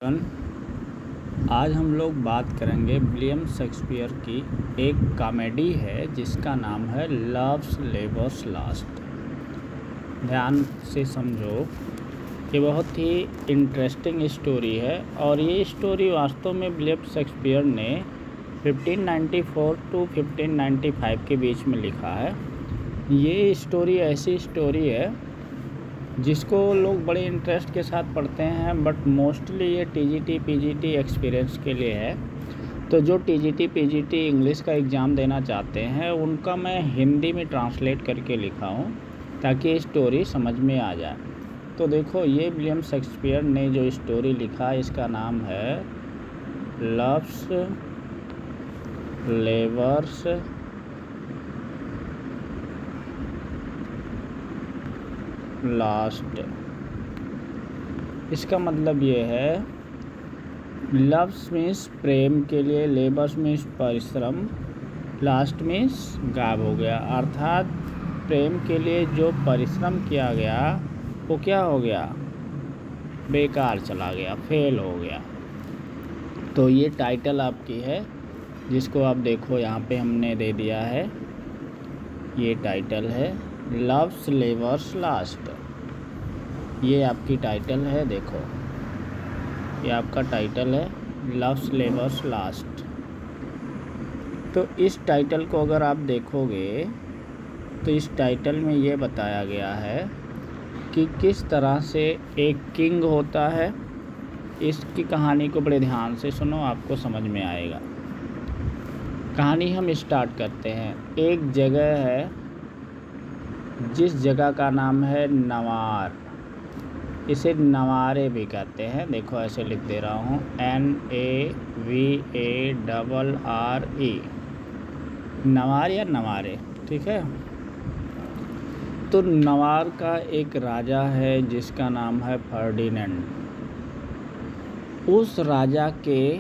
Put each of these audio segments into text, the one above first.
आज हम लोग बात करेंगे विलियम शेक्सपियर की एक कॉमेडी है जिसका नाम है लव्स लेबर्स लास्ट। ध्यान से समझो, ये बहुत ही इंटरेस्टिंग स्टोरी है और ये स्टोरी वास्तव में विलियम शेक्सपियर ने 1594 टू 1595 के बीच में लिखा है। ये स्टोरी ऐसी स्टोरी है जिसको लोग बड़े इंटरेस्ट के साथ पढ़ते हैं, बट मोस्टली ये टीजीटी पीजीटी एक्सपीरियंस के लिए है। तो जो टीजीटी पीजीटी इंग्लिश का एग्ज़ाम देना चाहते हैं उनका मैं हिंदी में ट्रांसलेट करके लिखा हूँ ताकि ये स्टोरी समझ में आ जाए। तो देखो, ये विलियम शेक्सपियर ने जो स्टोरी लिखा इसका नाम है लव्स लेबर्स लास्ट। इसका मतलब ये है, लव्स मीन्स प्रेम के लिए, लेबर्स मीन्स परिश्रम, लास्ट मीन्स गायब हो गया। अर्थात प्रेम के लिए जो परिश्रम किया गया वो क्या हो गया, बेकार चला गया, फेल हो गया। तो ये टाइटल आपकी है जिसको आप देखो यहाँ पे हमने दे दिया है। ये टाइटल है लव्स लेबर्स लास्ट। ये आपकी टाइटल है, देखो ये आपका टाइटल है लव्स लेबर्स लास्ट। तो इस टाइटल को अगर आप देखोगे तो इस टाइटल में ये बताया गया है कि किस तरह से एक किंग होता है। इसकी कहानी को बड़े ध्यान से सुनो, आपको समझ में आएगा। कहानी हम स्टार्ट करते हैं। एक जगह है जिस जगह का नाम है नवार। इसे नवारे भी कहते हैं, देखो ऐसे लिख दे रहा हूँ, NAVARRE, नवार या नवारे, ठीक है। तो नवार का एक राजा है जिसका नाम है फर्डिनेंड। उस राजा के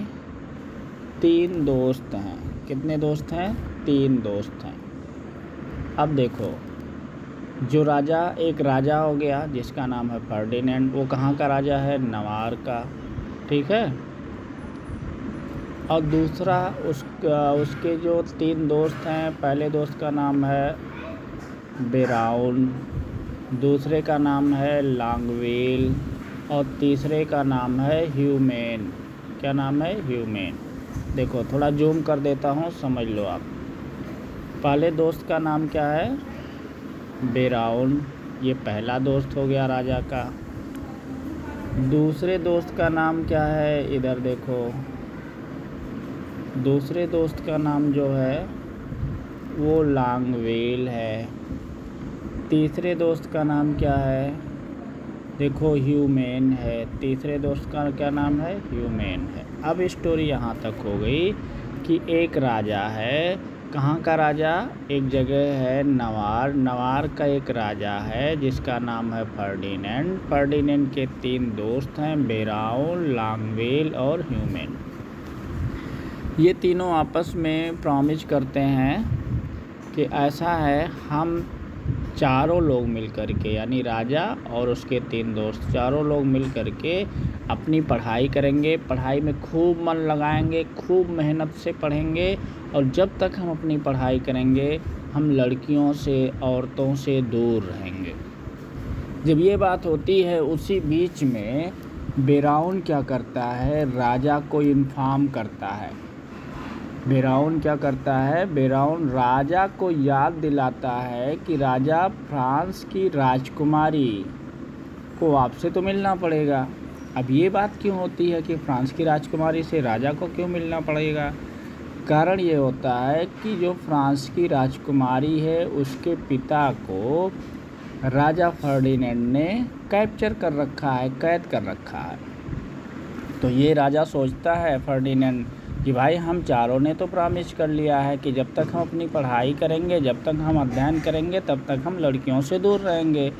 3 दोस्त हैं। कितने दोस्त हैं? 3 दोस्त हैं। अब देखो, जो राजा, एक राजा हो गया जिसका नाम है फर्डिनेंड, वो कहाँ का राजा है? नवार का, ठीक है। और दूसरा उसके जो 3 दोस्त हैं, पहले दोस्त का नाम है बेराउन, दूसरे का नाम है लॉन्गवील और तीसरे का नाम है ह्यूमेन। क्या नाम है? ह्यूमेन। देखो थोड़ा जूम कर देता हूँ, समझ लो आप। पहले दोस्त का नाम क्या है? बेराउन, ये पहला दोस्त हो गया राजा का। दूसरे दोस्त का नाम क्या है? इधर देखो, दूसरे दोस्त का नाम जो है वो लॉन्गवील है। तीसरे दोस्त का नाम क्या है? देखो ह्यूमेन है। तीसरे दोस्त का क्या नाम है? ह्यूमेन है। अब स्टोरी यहाँ तक हो गई कि एक राजा है। कहाँ का राजा? एक जगह है नवार। नवार का एक राजा है जिसका नाम है फर्डिनेंड। फर्डिनेंड के 3 दोस्त हैं, बेराउन, लॉन्गवील और ह्यूमेन। ये तीनों आपस में प्रॉमिस करते हैं कि ऐसा है, हम चारों लोग मिल कर के, यानी राजा और उसके 3 दोस्त, चारों लोग मिल कर के अपनी पढ़ाई करेंगे, पढ़ाई में खूब मन लगाएंगे, खूब मेहनत से पढ़ेंगे और जब तक हम अपनी पढ़ाई करेंगे हम लड़कियों से, औरतों से दूर रहेंगे। जब ये बात होती है उसी बीच में बेराउन क्या करता है? राजा को इन्फॉर्म करता है। बेराउन क्या करता है? बेराउन राजा को याद दिलाता है कि राजा, फ्रांस की राजकुमारी को आपसे तो मिलना पड़ेगा। अब ये बात क्यों होती है कि फ्रांस की राजकुमारी से राजा को क्यों मिलना पड़ेगा? कारण ये होता है कि जो फ्रांस की राजकुमारी है उसके पिता को राजा फर्डिनेंड ने कैप्चर कर रखा है, कैद कर रखा है। तो ये राजा सोचता है फर्डिनेंड कि भाई हम चारों ने तो प्रॉमिस कर लिया है कि जब तक हम अपनी पढ़ाई करेंगे, जब तक हम अध्ययन करेंगे, तब तक हम लड़कियों से दूर रहेंगे।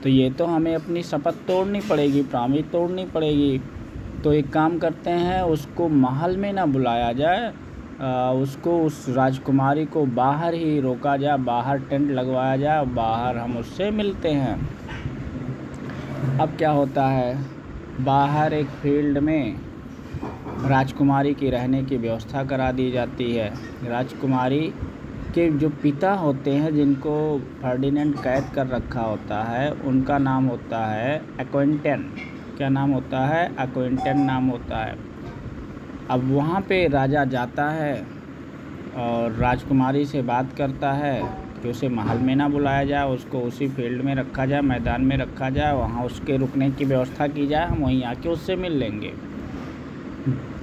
तो ये तो हमें अपनी शपथ तोड़नी पड़ेगी, प्रॉमिस तोड़नी पड़ेगी। तो एक काम करते हैं, उसको महल में ना बुलाया जाए, उसको, उस राजकुमारी को बाहर ही रोका जाए, बाहर टेंट लगवाया जाए, बाहर हम उससे मिलते हैं। अब क्या होता है, बाहर एक फील्ड में राजकुमारी की रहने की व्यवस्था करा दी जाती है। राजकुमारी के जो पिता होते हैं, जिनको फर्डिनेंड कैद कर रखा होता है, उनका नाम होता है एक्विंटन। क्या नाम होता है? एक्विंटन नाम होता है। अब वहाँ पे राजा जाता है और राजकुमारी से बात करता है कि उसे महल में ना बुलाया जाए, उसको उसी फील्ड में रखा जाए, मैदान में रखा जाए, वहाँ उसके रुकने की व्यवस्था की जाए, हम वहीं आके उससे मिल लेंगे।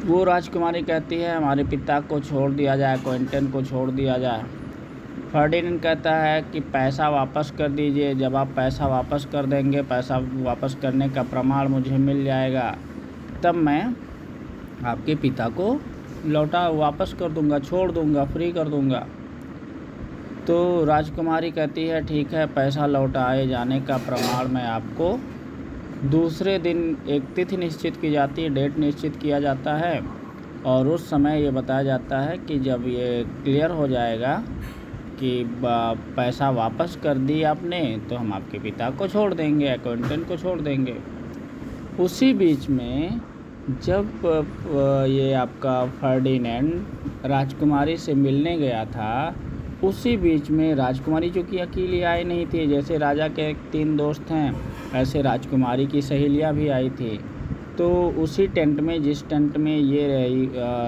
वो राजकुमारी कहती है हमारे पिता को छोड़ दिया जाए, क्विंटन को छोड़ दिया जाए। फर्डिनेंड कहता है कि पैसा वापस कर दीजिए, जब आप पैसा वापस कर देंगे, पैसा वापस करने का प्रमाण मुझे मिल जाएगा, तब मैं आपके पिता को वापस कर दूंगा, छोड़ दूंगा, फ्री कर दूंगा। तो राजकुमारी कहती है ठीक है, पैसा लौटाए जाने का प्रमाण मैं आपको दूसरे दिन एक तिथि निश्चित की जाती है, डेट निश्चित किया जाता है और उस समय ये बताया जाता है कि जब ये क्लियर हो जाएगा कि पैसा वापस कर दी आपने, तो हम आपके पिता को छोड़ देंगे, एक्विंटन को छोड़ देंगे। उसी बीच में जब ये आपका फर्डिनेंड राजकुमारी से मिलने गया था, उसी बीच में राजकुमारी चूँकि अकेली आई नहीं थी, जैसे राजा के 3 दोस्त हैं, ऐसे राजकुमारी की सहेलियाँ भी आई थी। तो उसी टेंट में, जिस टेंट में ये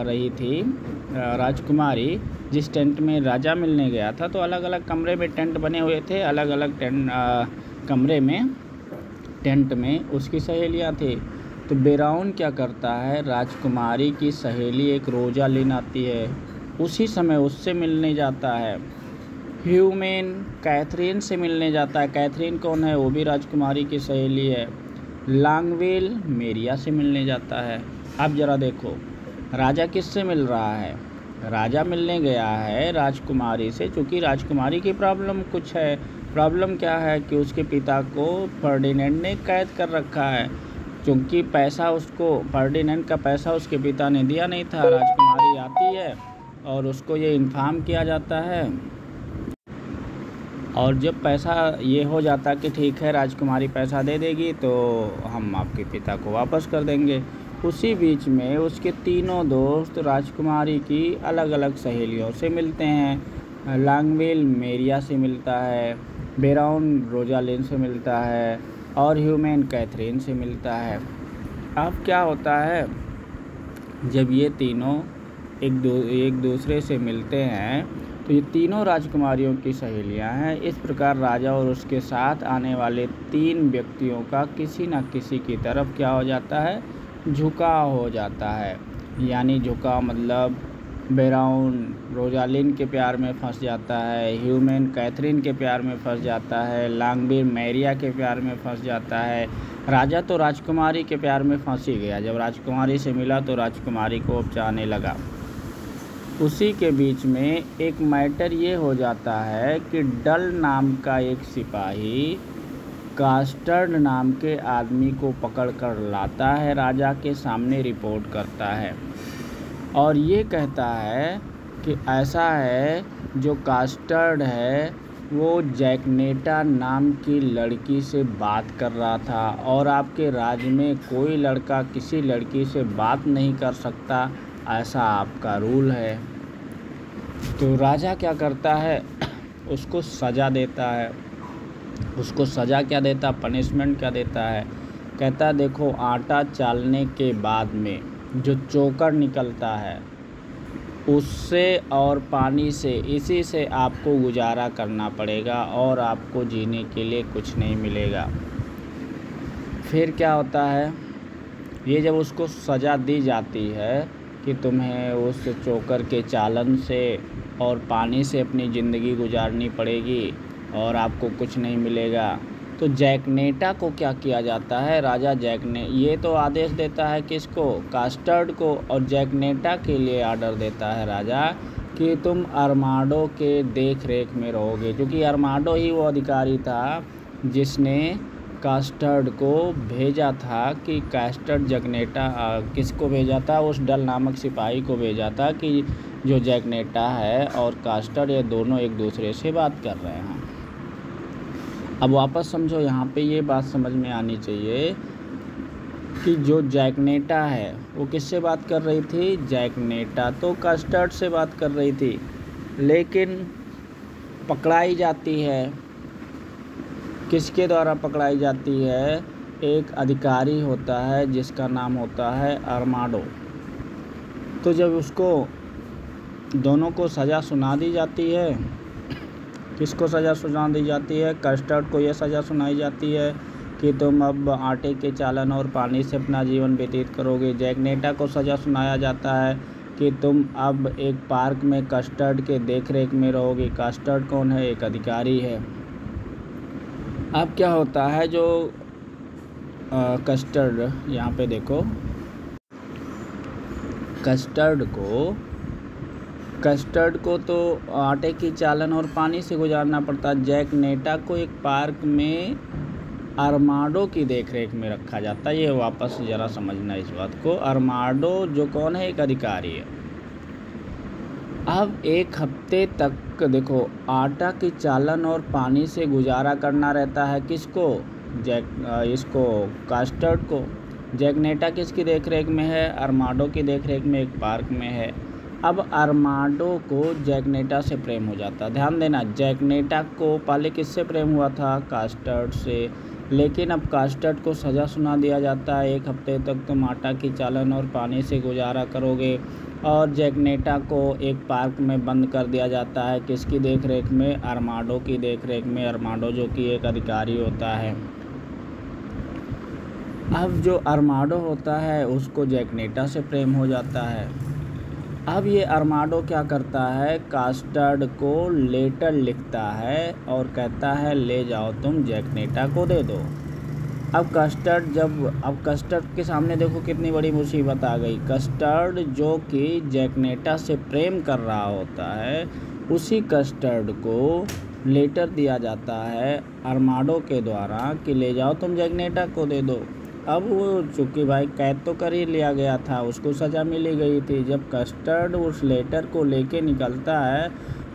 रही थी राजकुमारी, जिस टेंट में राजा मिलने गया था, तो अलग अलग कमरे में टेंट बने हुए थे, अलग अलग कमरे में टेंट में उसकी सहेलियाँ थी। तो बेराउन क्या करता है, राजकुमारी की सहेली एक रोजालिन आती है, उसी समय उससे मिलने जाता है। ह्यूमेन कैथरीन से मिलने जाता है। कैथरीन कौन है? वो भी राजकुमारी की सहेली है। लॉन्गवेल मेरिया से मिलने जाता है। अब ज़रा देखो, राजा किससे मिल रहा है? राजा मिलने गया है राजकुमारी से, चूँकि राजकुमारी की प्रॉब्लम कुछ है। प्रॉब्लम क्या है कि उसके पिता को फर्डिनेंड ने कैद कर रखा है, क्योंकि पैसा उसको, फर्डिनेंड का पैसा उसके पिता ने दिया नहीं था। राजकुमारी आती है और उसको ये इन्फॉर्म किया जाता है, और जब पैसा ये हो जाता कि ठीक है राजकुमारी पैसा दे देगी तो हम आपके पिता को वापस कर देंगे। उसी बीच में उसके तीनों दोस्त राजकुमारी की अलग अलग सहेलियों से मिलते हैं। लॉन्गवेल मेरिया से मिलता है, बेराउन रोजालिन से मिलता है और ह्यूमेन कैथरीन से मिलता है। अब क्या होता है, जब ये तीनों एक दूसरे से मिलते हैं तो ये तीनों राजकुमारियों की सहेलियां हैं। इस प्रकार राजा और उसके साथ आने वाले 3 व्यक्तियों का किसी न किसी की तरफ क्या हो जाता है, झुकाव हो जाता है। यानी झुकाव मतलब बेराउन रोजालिन के प्यार में फंस जाता है, ह्यूमेन कैथरीन के प्यार में फंस जाता है, लॉन्गवेल मेरिया के प्यार में फंस जाता है। राजा तो राजकुमारी के प्यार में फंस ही गया, जब राजकुमारी से मिला तो राजकुमारी को चाहने लगा। उसी के बीच में एक मैटर ये हो जाता है कि डल नाम का एक सिपाही कास्टर्ड नाम के आदमी को पकड़ कर लाता है, राजा के सामने रिपोर्ट करता है और ये कहता है कि ऐसा है, जो कास्टर्ड है वो जैकनेटा नाम की लड़की से बात कर रहा था और आपके राज्य में कोई लड़का किसी लड़की से बात नहीं कर सकता, ऐसा आपका रूल है। तो राजा क्या करता है, उसको सज़ा देता है। उसको सज़ा क्या देता, पनिशमेंट क्या देता है? कहता देखो, आटा चालने के बाद में जो चोकर निकलता है उससे और पानी से, इसी से आपको गुजारा करना पड़ेगा और आपको जीने के लिए कुछ नहीं मिलेगा। फिर क्या होता है, ये जब उसको सज़ा दी जाती है कि तुम्हें उस चोकर के चालन से और पानी से अपनी ज़िंदगी गुजारनी पड़ेगी और आपको कुछ नहीं मिलेगा, तो जैकनेटा को क्या किया जाता है, राजा ये तो आदेश देता है किसको, कास्टर्ड को, और जैकनेटा के लिए ऑर्डर देता है राजा कि तुम अरमाडो के देख रेख में रहोगे, क्योंकि अरमाडो ही वो अधिकारी था जिसने कास्टर्ड को भेजा था कि कास्टर्ड जैकनेटा किसको भेजा था, उस डल नामक सिपाही को भेजा था कि जो जैकनेटा है और कास्टर्ड ये दोनों एक दूसरे से बात कर रहे हैं। अब वापस समझो, यहाँ पे ये बात समझ में आनी चाहिए कि जो जैकनेटा है वो किससे बात कर रही थी? जैकनेटा तो कस्टर्ड से बात कर रही थी, लेकिन पकड़ाई जाती है, किसके द्वारा पकड़ाई जाती है? एक अधिकारी होता है जिसका नाम होता है अरमाडो। तो जब उसको दोनों को सज़ा सुना दी जाती है, किसको सज़ा सुना दी जाती है? कस्टर्ड को ये सज़ा सुनाई जाती है कि तुम अब आटे के चालन और पानी से अपना जीवन व्यतीत करोगे। जैकनेटा को सज़ा सुनाया जाता है कि तुम अब एक पार्क में कस्टर्ड के देखरेख में रहोगे। कस्टर्ड कौन है? एक अधिकारी है। अब क्या होता है, जो कस्टर्ड, यहाँ पे देखो, कस्टर्ड को तो आटे की चालन और पानी से गुजारना पड़ता। जैकनेटा को एक पार्क में अरमाडो की देखरेख में रखा जाता है। ये वापस ज़रा समझना इस बात को। अरमाडो जो कौन है? एक अधिकारी है। अब एक हफ्ते तक देखो आटा की चालन और पानी से गुजारा करना रहता है। किसको? इसको कस्टर्ड को। जैकनेटा किसकी देखरेख में है? अरमाडो की देखरेख में एक पार्क में है। अब अरमाडो को जैकनेटा से प्रेम हो जाता। ध्यान देना, जैकनेटा को पहले किससे प्रेम हुआ था? कस्टर्ड से। लेकिन अब कस्टर्ड को सज़ा सुना दिया जाता है, एक हफ्ते तक तुम आटा की चालन और पानी से गुजारा करोगे। और जैकनेटा को एक पार्क में बंद कर दिया जाता है। किसकी देखरेख में? अरमाडो की देखरेख में। अरमाडो जो कि एक अधिकारी होता है। अब जो अरमाडो होता है उसको जैकनेटा से प्रेम हो जाता है। अब ये अरमाडो क्या करता है? कस्टर्ड को लेटर लिखता है और कहता है ले जाओ तुम जैकनेटा को दे दो। अब कस्टर्ड के सामने देखो कितनी बड़ी मुसीबत आ गई। कस्टर्ड जो कि जैकनेटा से प्रेम कर रहा होता है, उसी कस्टर्ड को लेटर दिया जाता है अरमाडो के द्वारा कि ले जाओ तुम जैकनेटा को दे दो। अब वो चूँकि भाई कैद तो कर ही लिया गया था, उसको सज़ा मिली गई थी। जब कस्टर्ड उस लेटर को लेके निकलता है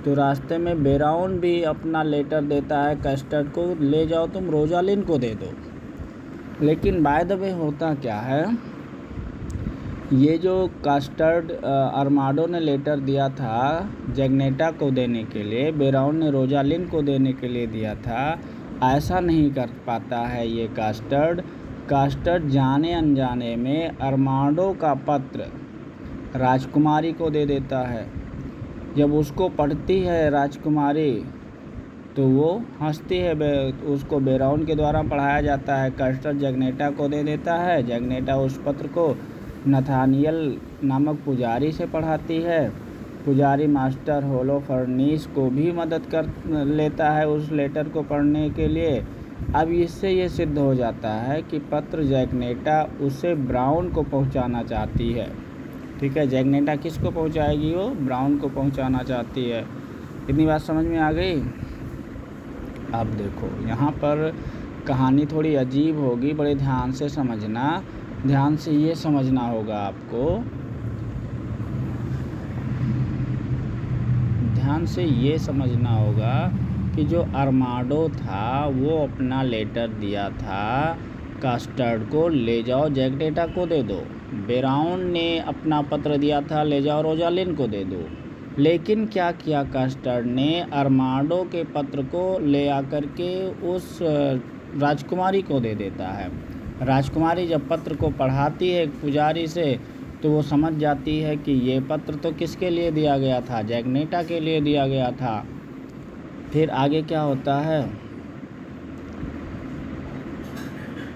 तो रास्ते में बेराउन भी अपना लेटर देता है कस्टर्ड को, ले जाओ तुम रोजालिन को दे दो। लेकिन बाय द वे होता क्या है, ये जो कस्टर्ड अरमाडो ने लेटर दिया था जैकनेटा को देने के लिए, बेराउन ने रोजालिन को देने के लिए दिया था, ऐसा नहीं कर पाता है ये कस्टर्ड जाने अनजाने में अरमाडो का पत्र राजकुमारी को दे देता है। जब उसको पढ़ती है राजकुमारी तो वो हंसती है। उसको बेराउन के द्वारा पढ़ाया जाता है। कस्टर्ड जैकनेटा को दे देता है। जैकनेटा उस पत्र को नथानियल नामक पुजारी से पढ़ाती है। पुजारी मास्टर होलोफर्नीस को भी मदद कर लेता है उस लेटर को पढ़ने के लिए। अब इससे ये सिद्ध हो जाता है कि पत्र जैकनेटा उसे ब्राउन को पहुंचाना चाहती है। ठीक है, जैकनेटा किसको पहुंचाएगी? वो ब्राउन को पहुंचाना चाहती है। इतनी बात समझ में आ गई? अब देखो यहाँ पर कहानी थोड़ी अजीब होगी, बड़े ध्यान से समझना। ध्यान से ये समझना होगा आपको, ध्यान से ये समझना होगा कि जो अरमाडो था वो अपना लेटर दिया था कस्टर्ड को, ले जाओ जैकनेटा को दे दो। बेराउन ने अपना पत्र दिया था, ले जाओ रोजालिन को दे दो। लेकिन क्या किया कस्टर्ड ने? अरमाडो के पत्र को ले आकर के उस राजकुमारी को दे देता है। राजकुमारी जब पत्र को पढ़ाती है पुजारी से तो वो समझ जाती है कि ये पत्र तो किसके लिए दिया गया था? जैकनेटा के लिए दिया गया था। फिर आगे क्या होता है,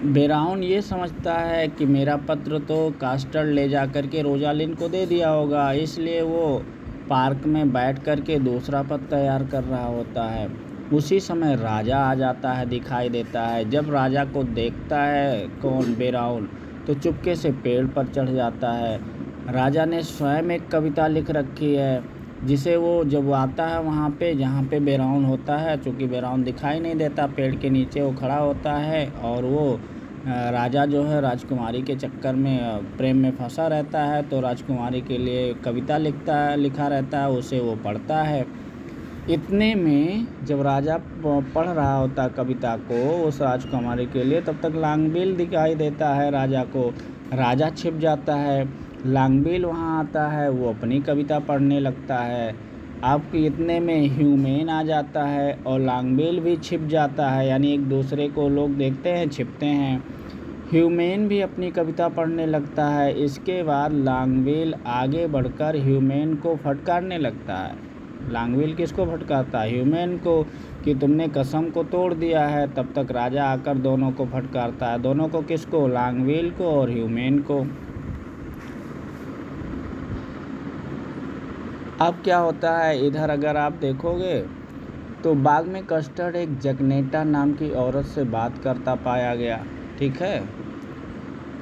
बेराउन ये समझता है कि मेरा पत्र तो कस्टर्ड ले जा कर के रोजालिन को दे दिया होगा, इसलिए वो पार्क में बैठ कर के दूसरा पत्र तैयार कर रहा होता है। उसी समय राजा आ जाता है, दिखाई देता है। जब राजा को देखता है कौन? बेराउन, तो चुपके से पेड़ पर चढ़ जाता है। राजा ने स्वयं एक कविता लिख रखी है जिसे वो जब वो आता है वहाँ पे जहाँ पे बेराउन होता है, चूँकि बेराउन दिखाई नहीं देता, पेड़ के नीचे वो खड़ा होता है और वो राजा जो है राजकुमारी के चक्कर में प्रेम में फंसा रहता है, तो राजकुमारी के लिए कविता लिखा रहता है, उसे वो पढ़ता है। इतने में जब राजा पढ़ रहा होता कविता को उस राजकुमारी के लिए, तब तक लांगबिल दिखाई देता है राजा को। राजा छिप जाता है, लांगबिल वहाँ आता है, वो अपनी कविता पढ़ने लगता है। अब इतने में ह्यूमेन आ जाता है और लांगबिल भी छिप जाता है, यानी एक दूसरे को लोग देखते हैं, छिपते हैं। ह्यूमेन भी अपनी कविता पढ़ने लगता है। इसके बाद लांगबिल आगे बढ़कर ह्यूमेन को फटकारने लगता है। लांगबिल किसको फटकारता है? ह्यूमेन को, कि तुमने कसम को तोड़ दिया है। तब तक राजा आकर दोनों को फटकारता है। दोनों को किसको? लांगबिल को और ह्यूमेन को। अब क्या होता है, इधर अगर आप देखोगे तो बाग में कस्टर्ड एक जगनेटा नाम की औरत से बात करता पाया गया, ठीक है।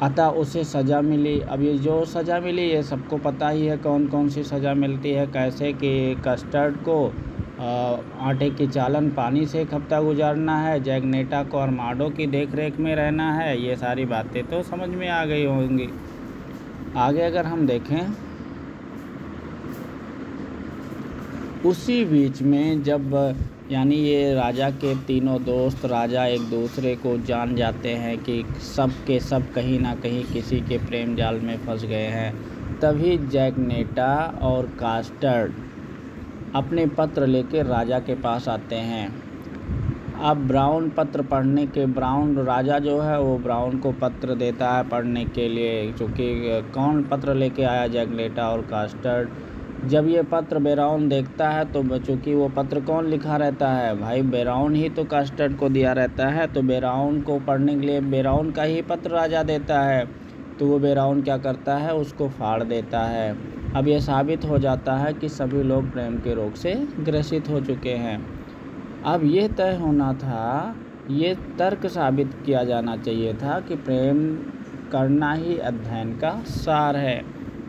अतः उसे सज़ा मिली। अब ये जो सज़ा मिली ये सबको पता ही है कौन कौन सी सज़ा मिलती है। कैसे कि कस्टर्ड को आटे की चालन पानी से एक हफ्ता गुजारना है, जगनेटा को अरमाडो की देखरेख में रहना है। ये सारी बातें तो समझ में आ गई होंगी। आगे अगर हम देखें, उसी बीच में जब यानी ये राजा के तीनों दोस्त राजा एक दूसरे को जान जाते हैं कि सब के सब कहीं ना कहीं किसी के प्रेम जाल में फंस गए हैं, तभी जगनेटा और कस्टर्ड अपने पत्र लेकर राजा के पास आते हैं। अब ब्राउन पत्र पढ़ने के, ब्राउन राजा जो है वो ब्राउन को पत्र देता है पढ़ने के लिए, क्योंकि कौन पत्र लेके आया? जगनेटा और कस्टर्ड। जब ये पत्र बेराउन देखता है तो चूँकि वो पत्र कौन लिखा रहता है? भाई बेराउन ही तो कस्टर्ड को दिया रहता है, तो बेराउन को पढ़ने के लिए बेराउन का ही पत्र राजा देता है। तो वो बेराउन क्या करता है? उसको फाड़ देता है। अब ये साबित हो जाता है कि सभी लोग प्रेम के रोग से ग्रसित हो चुके हैं। अब ये तय होना था, ये तर्क साबित किया जाना चाहिए था कि प्रेम करना ही अध्ययन का सार है।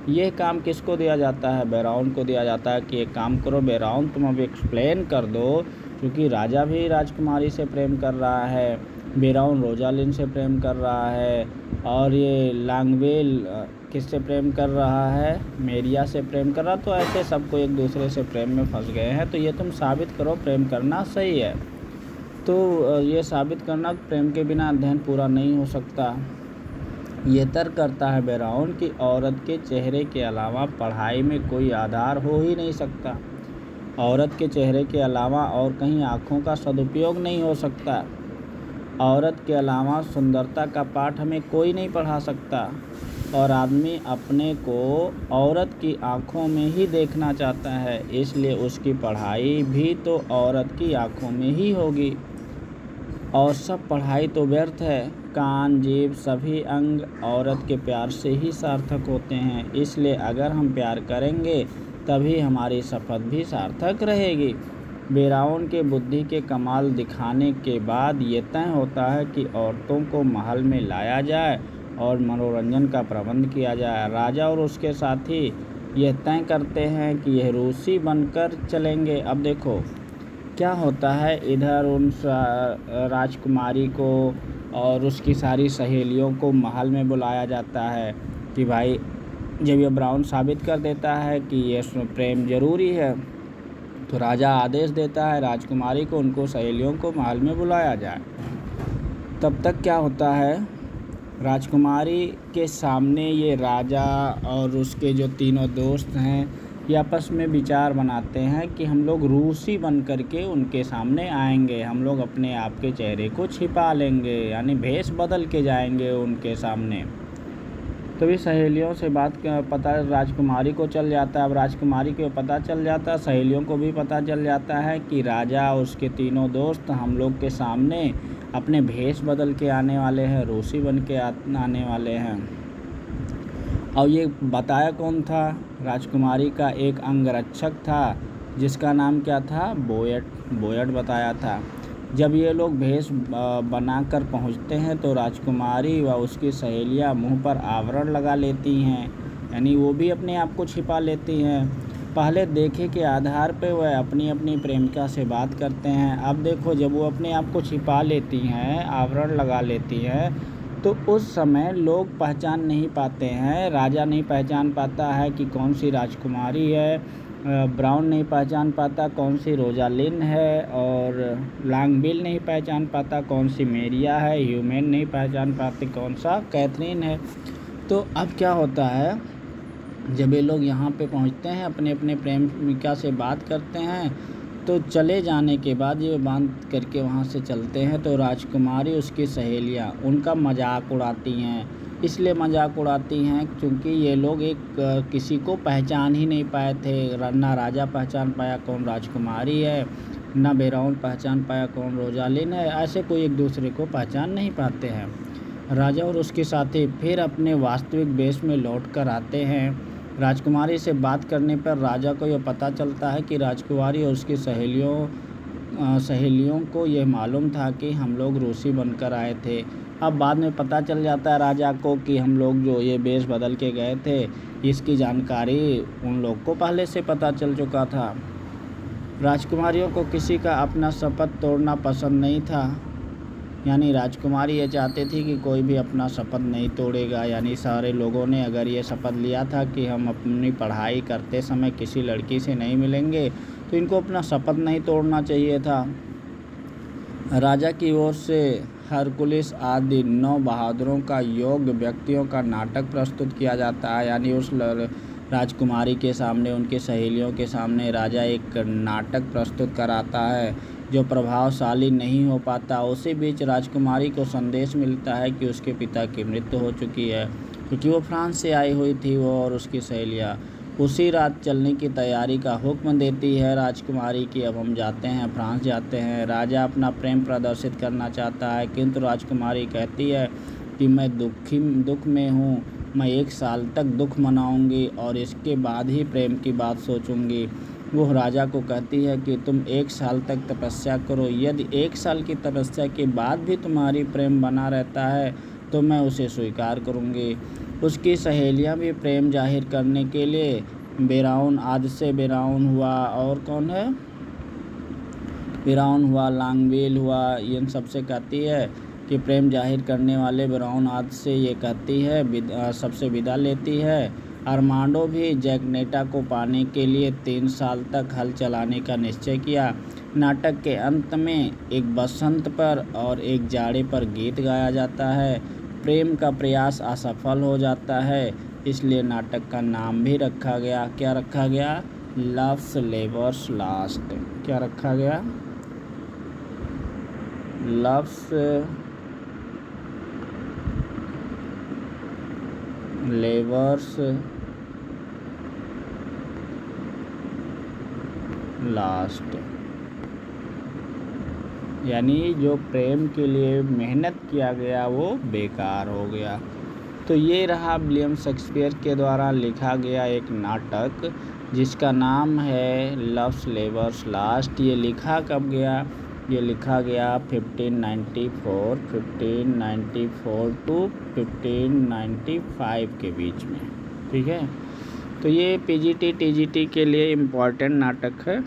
ये काम किसको दिया जाता है? बेराउन को दिया जाता है कि एक काम करो बेराउन, तुम अब एक्सप्लेन कर दो, क्योंकि राजा भी राजकुमारी से प्रेम कर रहा है, बेराउन रोजालिन से प्रेम कर रहा है, और ये लांगबिल किससे प्रेम कर रहा है? मेरिया से प्रेम कर रहा। तो ऐसे सबको एक दूसरे से प्रेम में फंस गए हैं, तो ये तुम साबित करो प्रेम करना सही है। तो ये साबित करना प्रेम के बिना अध्ययन पूरा नहीं हो सकता। ये तर्क करता है बेराउन कि औरत के चेहरे के अलावा पढ़ाई में कोई आधार हो ही नहीं सकता। औरत के चेहरे के अलावा और कहीं आँखों का सदुपयोग नहीं हो सकता। औरत के अलावा सुंदरता का पाठ हमें कोई नहीं पढ़ा सकता, और आदमी अपने को औरत की आँखों में ही देखना चाहता है, इसलिए उसकी पढ़ाई भी तो औरत की आँखों में ही होगी। और सब पढ़ाई तो व्यर्थ है। कान, जीभ, सभी अंग औरत के प्यार से ही सार्थक होते हैं। इसलिए अगर हम प्यार करेंगे तभी हमारी शपथ भी सार्थक रहेगी। बेराउन के बुद्धि के कमाल दिखाने के बाद ये तय होता है कि औरतों को महल में लाया जाए और मनोरंजन का प्रबंध किया जाए। राजा और उसके साथी यह तय करते हैं कि यह रूसी बनकर चलेंगे। अब देखो क्या होता है, इधर उन राजकुमारी को और उसकी सारी सहेलियों को महल में बुलाया जाता है कि भाई जब ये ब्राउन साबित कर देता है कि ये प्रेम ज़रूरी है, तो राजा आदेश देता है राजकुमारी को, उनको सहेलियों को महल में बुलाया जाए। तब तक क्या होता है, राजकुमारी के सामने ये राजा और उसके जो तीनों दोस्त हैं ये आपस में विचार बनाते हैं कि हम लोग रूसी बन कर के उनके सामने आएंगे, हम लोग अपने आप के चेहरे को छिपा लेंगे, यानी भेष बदल के जाएंगे उनके सामने। तभी सहेलियों से बात पता राजकुमारी को चल जाता है। अब राजकुमारी को पता चल जाता है, सहेलियों को भी पता चल जाता है कि राजा और उसके तीनों दोस्त हम लोग के सामने अपने भेष बदल के आने वाले हैं, रूसी बन के आने वाले हैं। और ये बताया कौन था? राजकुमारी का एक अंगरक्षक था जिसका नाम क्या था? बोयट बताया था। जब ये लोग भेष बनाकर पहुंचते हैं तो राजकुमारी व उसकी सहेलियां मुंह पर आवरण लगा लेती हैं, यानी वो भी अपने आप को छिपा लेती हैं। पहले देखे के आधार पे वह अपनी अपनी प्रेमिका से बात करते हैं। अब देखो जब वो अपने आप को छिपा लेती हैं, आवरण लगा लेती हैं, तो उस समय लोग पहचान नहीं पाते हैं, राजा नहीं पहचान पाता है कि कौन सी राजकुमारी है ब्राउन नहीं पहचान पाता कौन सी रोजालिन है, और लॉन्गविल नहीं पहचान पाता कौन सी मेरिया है, ह्यूमेन नहीं पहचान पाते कौन सा कैथरीन है। तो अब क्या होता है, जब ये लोग यहाँ पे पहुँचते हैं, अपने अपने प्रेमिका से बात करते हैं, तो चले जाने के बाद ये बांध करके वहाँ से चलते हैं, तो राजकुमारी उसकी सहेलियाँ उनका मजाक उड़ाती हैं। इसलिए मजाक उड़ाती हैं क्योंकि ये लोग किसी को पहचान ही नहीं पाए थे। ना राजा पहचान पाया कौन राजकुमारी है, ना बेराउन पहचान पाया कौन रोजालिन है। ऐसे कोई एक दूसरे को पहचान नहीं पाते हैं। राजा और उसके साथी फिर अपने वास्तविक वेश में लौट कर आते हैं। राजकुमारी से बात करने पर राजा को यह पता चलता है कि राजकुमारी और उसकी सहेलियों को यह मालूम था कि हम लोग रूसी बनकर आए थे। अब बाद में पता चल जाता है राजा को कि हम लोग जो ये वेश बदल के गए थे, इसकी जानकारी उन लोग को पहले से पता चल चुका था। राजकुमारियों को किसी का अपना शपथ तोड़ना पसंद नहीं था, यानी राजकुमारी ये चाहती थी कि कोई भी अपना शपथ नहीं तोड़ेगा। यानी सारे लोगों ने अगर ये शपथ लिया था कि हम अपनी पढ़ाई करते समय किसी लड़की से नहीं मिलेंगे, तो इनको अपना शपथ नहीं तोड़ना चाहिए था। राजा की ओर से हरकुलिस आदि 9 बहादुरों का योग्य व्यक्तियों का नाटक प्रस्तुत किया जाता है। यानी उस राजकुमारी के सामने, उनके सहेलियों के सामने राजा एक नाटक प्रस्तुत कराता है जो प्रभावशाली नहीं हो पाता। उसी बीच राजकुमारी को संदेश मिलता है कि उसके पिता की मृत्यु हो चुकी है, क्योंकि वो फ्रांस से आई हुई थी। वो और उसकी सहेलियाँ उसी रात चलने की तैयारी का हुक्म देती है राजकुमारी की अब हम जाते हैं, फ्रांस जाते हैं। राजा अपना प्रेम प्रदर्शित करना चाहता है, किंतु राजकुमारी कहती है कि मैं दुख में हूँ, मैं 1 साल तक दुख मनाऊंगी और इसके बाद ही प्रेम की बात सोचूंगी। वो राजा को कहती है कि तुम 1 साल तक तपस्या करो, यदि 1 साल की तपस्या के बाद भी तुम्हारी प्रेम बना रहता है तो मैं उसे स्वीकार करूंगी। उसकी सहेलियां भी प्रेम जाहिर करने के लिए बेराउन आदि से बेराउन हुआ, और कौन है, बेराउन हुआ, लॉन्गविल हुआ, इन सबसे कहती है कि प्रेम जाहिर करने वाले बेराउन आदि से ये कहती है, सबसे विदा लेती है। अरमांडो भी जैकनेटा को पाने के लिए 3 साल तक हल चलाने का निश्चय किया। नाटक के अंत में एक बसंत पर और एक जाड़े पर गीत गाया जाता है। प्रेम का प्रयास असफल हो जाता है, इसलिए नाटक का नाम भी रखा गया, क्या रखा गया, लव्स लेवर्स लास्ट। क्या रखा गया, लव्स लेवर्स लास्ट। यानी जो प्रेम के लिए मेहनत किया गया वो बेकार हो गया। तो ये रहा विलियम शेक्सपियर के द्वारा लिखा गया एक नाटक जिसका नाम है लव्स लेवर्स लास्ट। ये लिखा कब गया, ये लिखा गया 1594 टू 1595 के बीच में। ठीक है, तो ये पीजीटी टीजीटी के लिए इम्पॉर्टेंट नाटक है।